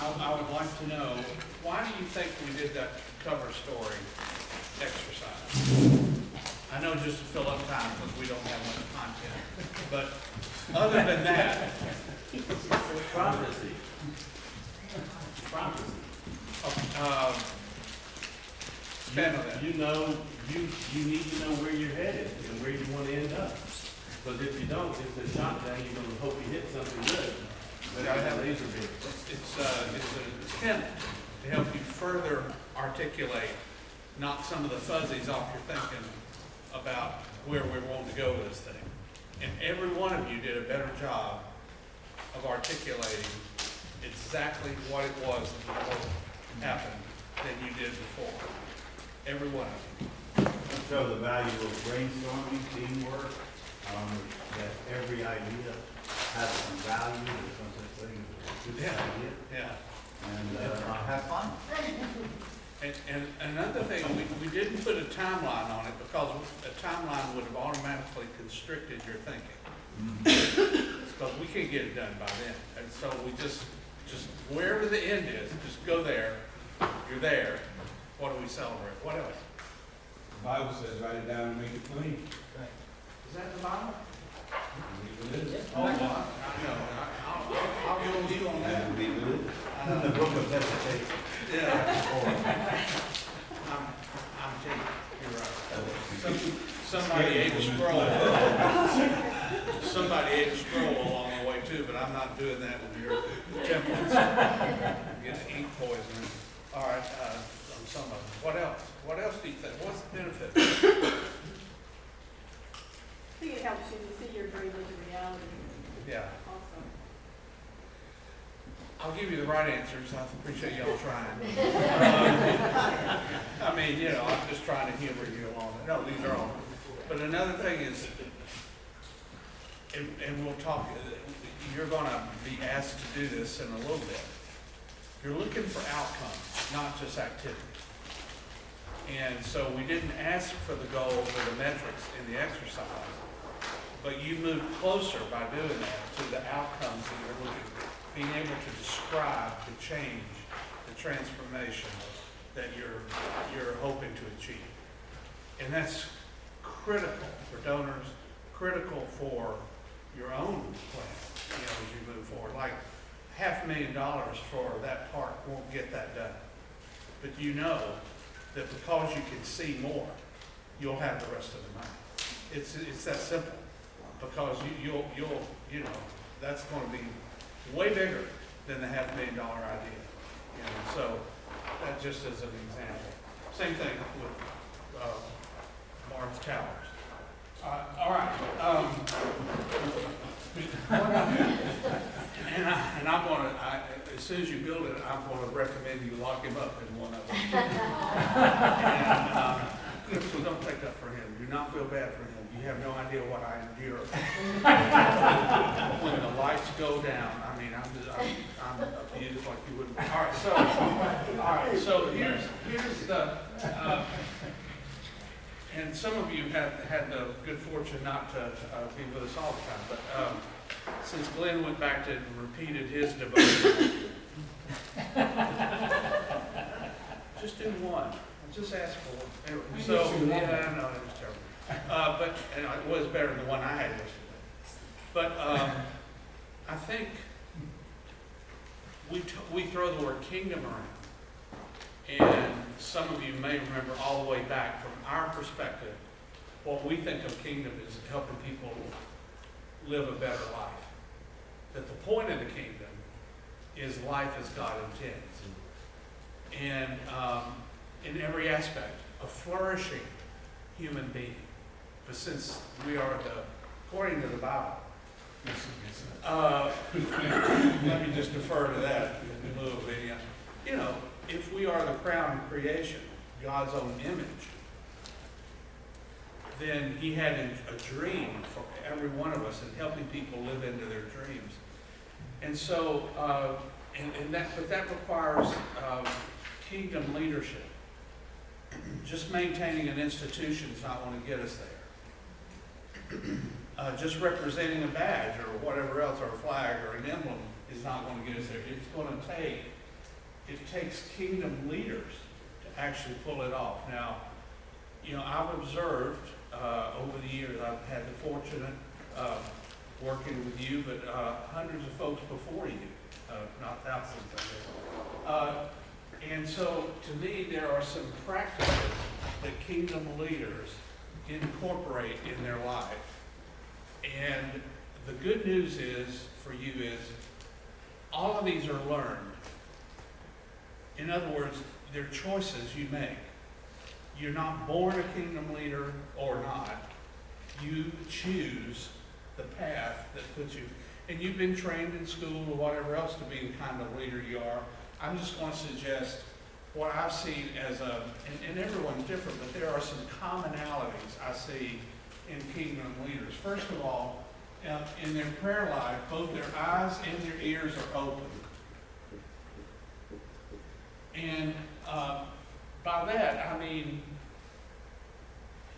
I would like to know, why do you think we did that cover story exercise? I know just to fill up time because we don't have much content, but other than that, Prophecy. Prophecy. expand on that. You know, you need to know where you're headed and where you want to end up. Because if you don't, it's a shotgun, you're going to hope you hit something good. But I have laser beam. It's an attempt to help you further articulate not some of the fuzzies off your thinking about where we're wanting to go with this thing. And every one of you did a better job of articulating exactly what it was that happened than you did before. Every one of you. Show the value of brainstorming, teamwork, that every idea has some value, there's no such thing as a good idea, Yeah. and have fun. And another thing, we didn't put a timeline on it because a timeline would have automatically constricted your thinking. Because we can't get it done by then. And so we just wherever the end is, just go there. You're there. What do we celebrate? What else? The Bible says, write it down and make it plain. Is that the Bible? Believe it is. Oh, no. I'll go with you on that. Believe it is. The book of Hesitation. Yeah. I'm taking, you're right. Somebody ate a scroll. Somebody ate a scroll along the way too, but I'm not doing that with your temples. Get ink poisoning. All right, on some of them. What else? What else do you think? What's the benefit? I think it helps you to see your dream as a reality. Yeah. Also. I'll give you the right answers. I appreciate y'all trying. I mean, you know, I'm just trying to humor you along. No, these are all. But another thing is, and we'll talk, you're going to be asked to do this in a little bit. You're looking for outcomes, not just activities. And so we didn't ask for the goals or the metrics in the exercise, but you moved closer by doing that to the outcomes that you're looking for. Being able to describe the change, the transformation that you're hoping to achieve. And that's critical for donors, critical for your own plan, you know, as you move forward. Like $500,000 for that park won't get that done. But you know that because you can see more, you'll have the rest of the money. It's that simple. Because you'll you know, that's going to be way bigger than the $500,000 idea. You know, so that just as an example. Same thing with Martha Towers. All right. And I'm going to, as soon as you build it, I'm going to recommend you lock him up in one of them. And so don't take that for him. Do not feel bad for him. You have no idea what I endure. When the lights go down, I mean, I'm abused like you wouldn't. All right. So here's the. And some of you have had the good fortune not to be with us all the time, but since Glenn went back to and repeated his devotion, just do one. Just ask for one. So yeah, I know it was terrible, but and it was better than the one I had yesterday. But I think we throw the word kingdom around, and some of you may remember all the way back from our perspective, what we think of kingdom is helping people live a better life. That the point of the kingdom is life as God intends, and in every aspect, a flourishing human being. But since we are according to the Bible, let me just defer to that in lieu of any. You know, if we are the crown of creation, God's own image, then He had a dream for every one of us in helping people live into their dreams. And so, but that requires kingdom leadership. Just maintaining an institution is not going to get us there. Just representing a badge or whatever else, or a flag or an emblem, is not going to get us there. It's going to take it takes kingdom leaders to actually pull it off. Now, I've observed over the years, I've had the fortunate working with you, but hundreds of folks before you, not thousands, I guess. And so, to me, there are some practices that kingdom leaders incorporate in their life. And the good news is, for you, is all of these are learned. In other words, they're choices you make. You're not born a kingdom leader or not. You choose the path that puts you, and you've been trained in school or whatever else to be the kind of leader you are. I'm just going to suggest what I've seen as and everyone's different, but there are some commonalities I see in kingdom leaders. First of all, in their prayer life, both their eyes and their ears are open. And by that, I mean,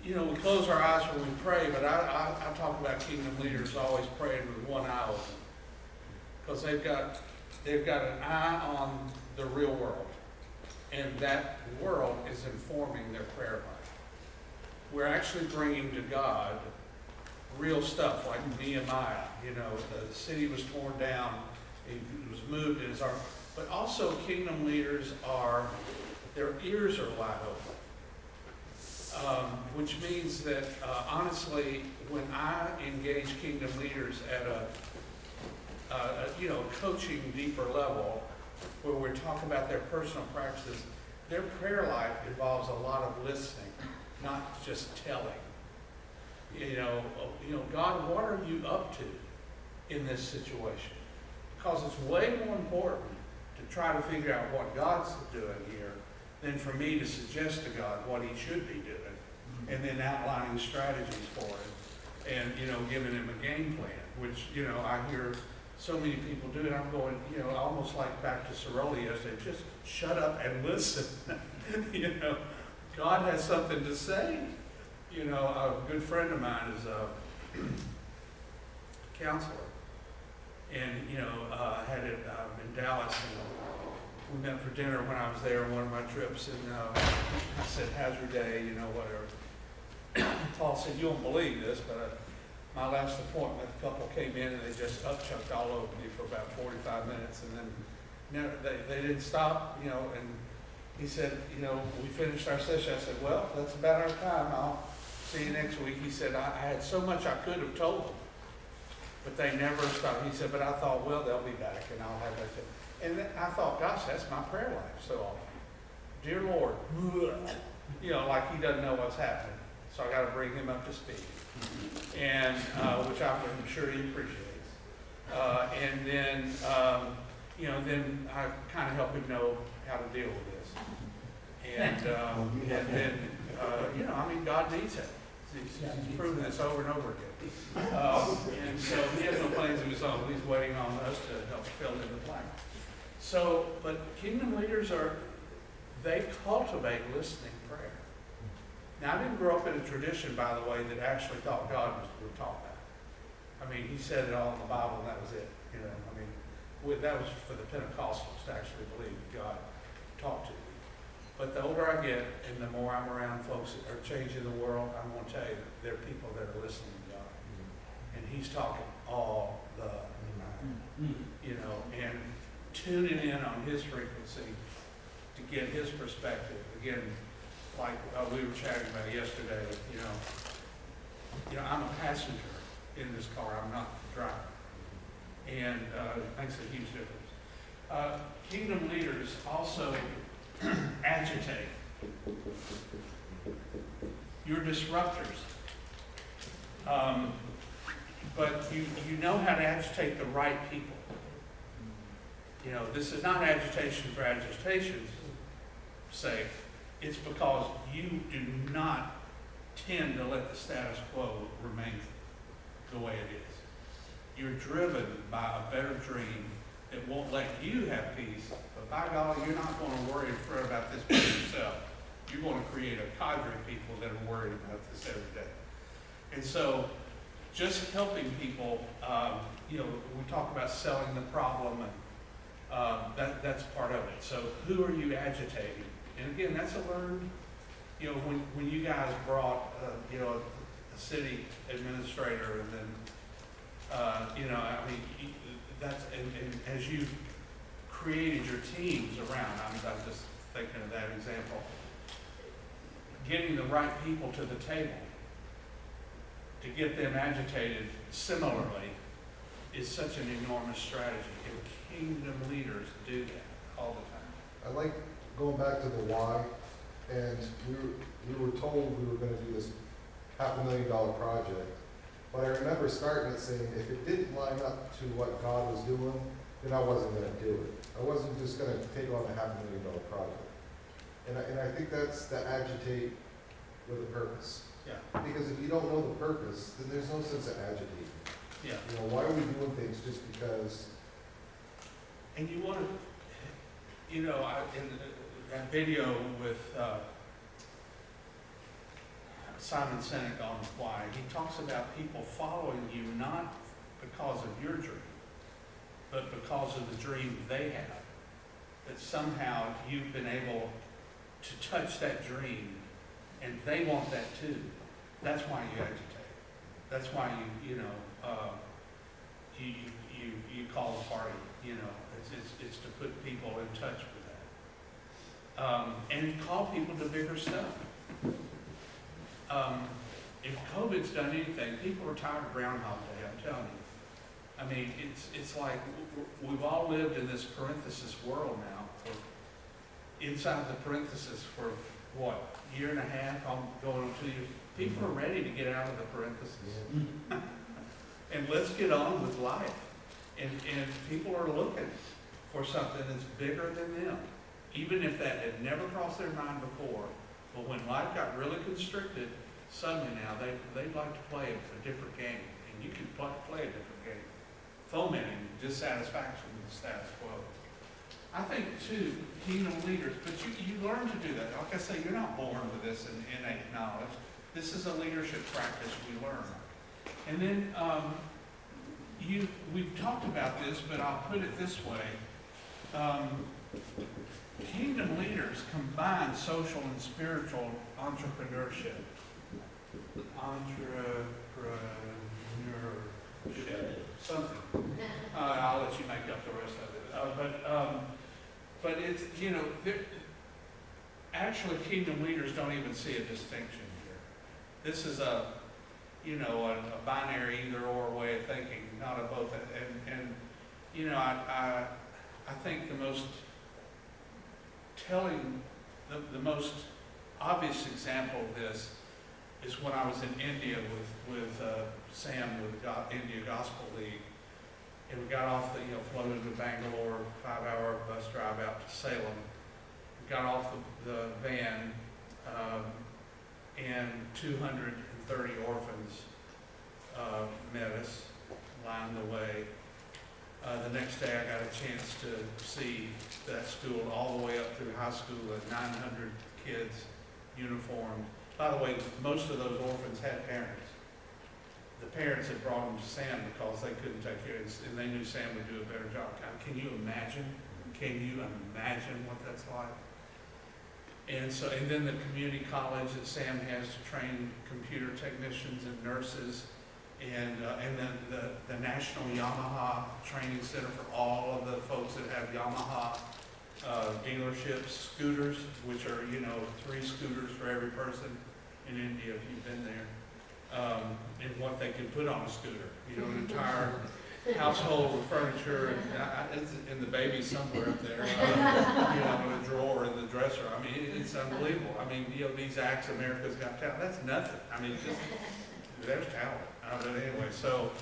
we close our eyes when we pray, but I talk about kingdom leaders always praying with one eye open. Because they've got an eye on the real world. And that world is informing their prayer life. We're actually bringing to God real stuff like Nehemiah. The city was torn down, it was moved in his heart. But also kingdom leaders their ears are wide open. Which means that honestly, when I engage kingdom leaders at a coaching deeper level, where we're talking about their personal practices, their prayer life involves a lot of listening, not just telling. God, what are you up to in this situation? Because it's way more important to try to figure out what God's doing here than for me to suggest to God what he should be doing, and then outlining strategies for him, and, giving him a game plan, which, I hear so many people do it. I'm going, almost like back to Soroli yesterday, just shut up and listen. God has something to say. A good friend of mine is a counselor, and, had it in Dallas, and we met for dinner when I was there on one of my trips, and I said, how's your day, whatever. Paul said, you won't believe this, but my last appointment, a couple came in and they just upchucked all over me for about 45 minutes, and then they didn't stop, and he said, we finished our session. I said, well, that's about our time. I'll see you next week. He said, I had so much I could have told them, but they never stopped. He said, but I thought, well, they'll be back and I'll have that. And then I thought, gosh, that's my prayer life so often. Dear Lord, like he doesn't know what's happening. So I got to bring him up to speed, and which I'm sure he appreciates. And then, then I kind of help him know how to deal with this. And then, God needs it. He's proven this over and over again. And so he has no plans of his own. He's waiting on us to help fill in the blank. So, but kingdom leaders they cultivate listening prayer. Now, I didn't grow up in a tradition, by the way, that actually thought God would talk about. I mean, he said it all in the Bible, and that was it. That was for the Pentecostals to actually believe that God talked to you. But the older I get, and the more I'm around folks that are changing the world, I'm going to tell you, there are people that are listening to God. And he's talking all the time. And tuning in on his frequency to get his perspective. Again, like we were chatting about yesterday, I'm a passenger in this car. I'm not the driver. And it makes a huge difference. Kingdom leaders also agitate. You're disruptors. But you know how to agitate the right people. This is not agitation for agitation's sake. It's because you do not tend to let the status quo remain the way it is. You're driven by a better dream that won't let you have peace, but by golly, you're not going to worry and fret about this by yourself. You're going to create a cadre of people that are worried about this every day. And so, just helping people, we talk about selling the problem, and that's part of it. So who are you agitating? And again, that's a learned, you know, when you guys brought, you know, a city administrator and then, you know, I mean, that's, and as you created your teams around, I'm just thinking of that example, getting the right people to the table to get them agitated similarly is such an enormous strategy. And kingdom leaders do that all the time. I like going back to the why, and we were told we were gonna do this $500,000 project, but I remember starting it saying, if it didn't line up to what God was doing, then I wasn't gonna do it. I wasn't just gonna take on a $500,000 project. And I think that's to agitate with a purpose. Yeah. Because if you don't know the purpose, then there's no sense of agitating. Yeah. You know, why are we doing things just because? And you want to, you know, in that video with Simon Sinek on why, he talks about people following you not because of your dream, but because of the dream they have. That somehow you've been able to touch that dream, and they want that too. That's why you agitate. That's why you call a party. You know, it's to put people in touch with that, and call people to bigger stuff. If COVID's done anything, people are tired of Groundhog Day. I'm telling you. I mean, it's like we've all lived in this parenthesis world now. Inside the parenthesis for what, year and a half? I'm going on 2 years. People are ready to get out of the parenthesis. And let's get on with life. And people are looking for something that's bigger than them, even if that had never crossed their mind before. But when life got really constricted, suddenly now they'd like to play a different game, and you can play a different game, fomenting dissatisfaction with the status quo. I think too, kingdom leaders, but you learn to do that. Like I say, you're not born with this in innate knowledge. This is a leadership practice we learn. And then we've talked about this, but I'll put it this way. Kingdom leaders combine social and spiritual entrepreneurship. Something. I'll let you make up the rest of it. But it's, you know, actually kingdom leaders don't even see a distinction here. This is a binary either or way of thinking, not a both. And you know, I think the most telling, the most obvious example of this is when I was in India with Sam with the India Gospel League, and we got off floated to Bangalore, 5-hour bus drive out to Salem. We got off the van, and 230 orphans met us, lined the way. The next day I got a chance to see that school all the way up through high school, at 900 kids uniformed. By the way, most of those orphans had parents. The parents had brought them to Sam because they couldn't take care of it, and they knew Sam would do a better job. Can you imagine? Can you imagine what that's like? And then the community college that Sam has to train computer technicians and nurses, and then the National Yamaha Training Center for all of the folks that have Yamaha dealerships, scooters, which are 3 scooters for every person in India if you've been there. And what they can put on a scooter, an entire household with furniture, and the baby somewhere up there, in a drawer in the dresser. I mean, it's unbelievable. I mean, these acts, America's Got Talent, that's nothing. I mean, there's talent. But anyway, so,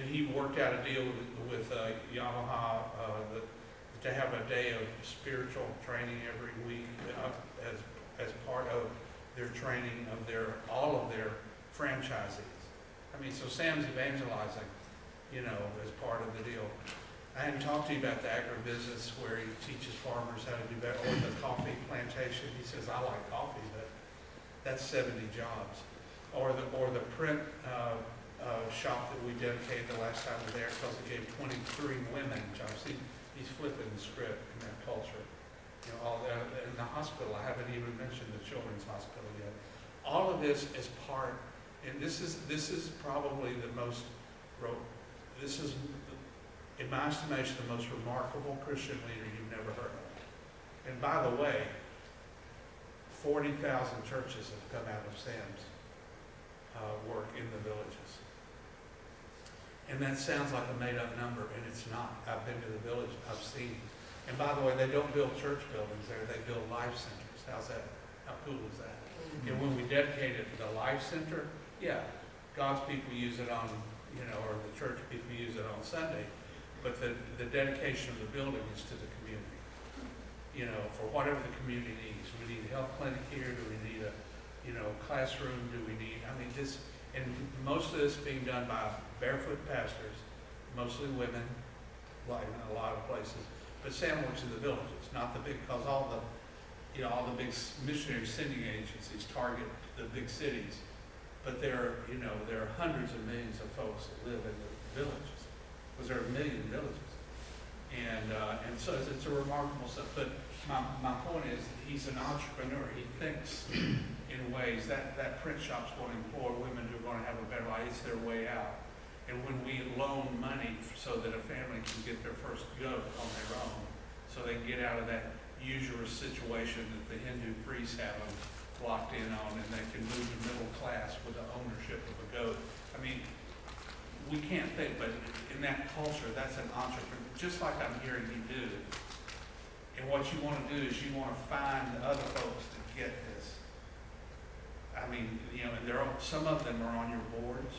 he worked out a deal with Yamaha to have a day of spiritual training every week as part of their training of all of their franchisees. I mean, so Sam's evangelizing, as part of the deal. I hadn't talked to you about the agribusiness where he teaches farmers how to do that, or the coffee plantation. He says, I like coffee, but that's 70 jobs. Or the print shop that we dedicated the last time we were there, because it gave 23 women jobs. He's flipping the script in that culture. You know, all in the hospital, I haven't even mentioned the children's hospital yet. All of this is part, and this is probably this is, in my estimation, the most remarkable Christian leader you've never heard of. And by the way, 40,000 churches have come out of Sam's work in the villages. And that sounds like a made-up number, and it's not. I've been to the village, I've seen. And by the way, they don't build church buildings there, they build life centers. How's that? How cool is that? And when we dedicated the life center, yeah, God's people use it on, or the church people use it on Sunday, but the dedication of the building is to the community. For whatever the community needs. We need a health clinic here, do we need a, classroom, do we need, and most of this being done by barefoot pastors, mostly women, like in a lot of places, but Sam works in the villages, not the big, because all the big missionary sending agencies target the big cities, but there are hundreds of millions of folks that live in the villages, because there are a million villages, and so it's a remarkable stuff. But my point is, he's an entrepreneur. He thinks in ways that print shop's going to employ women who are going to have a better life. It's their way out. And when we loan money so that a family can get their first goat on their own, so they can get out of that usurious situation that the Hindu priests have them locked in on, and they can move to middle class with the ownership of a goat. I mean, we can't think, but in that culture, that's an entrepreneur, just like I'm hearing you do. And what you want to do is you want to find the other folks to get this. I mean, and some of them are on your boards,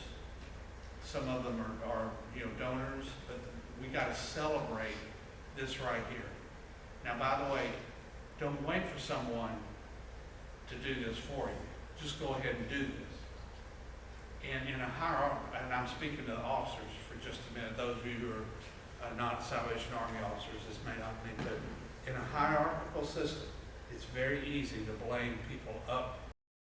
some of them are donors, but we got to celebrate this right here. Now, by the way, don't wait for someone to do this for you. Just go ahead and do this. And in a hierarchy, and I'm speaking to the officers for just a minute, those of you who are not Salvation Army officers, this may not mean, but in a hierarchical system, it's very easy to blame people up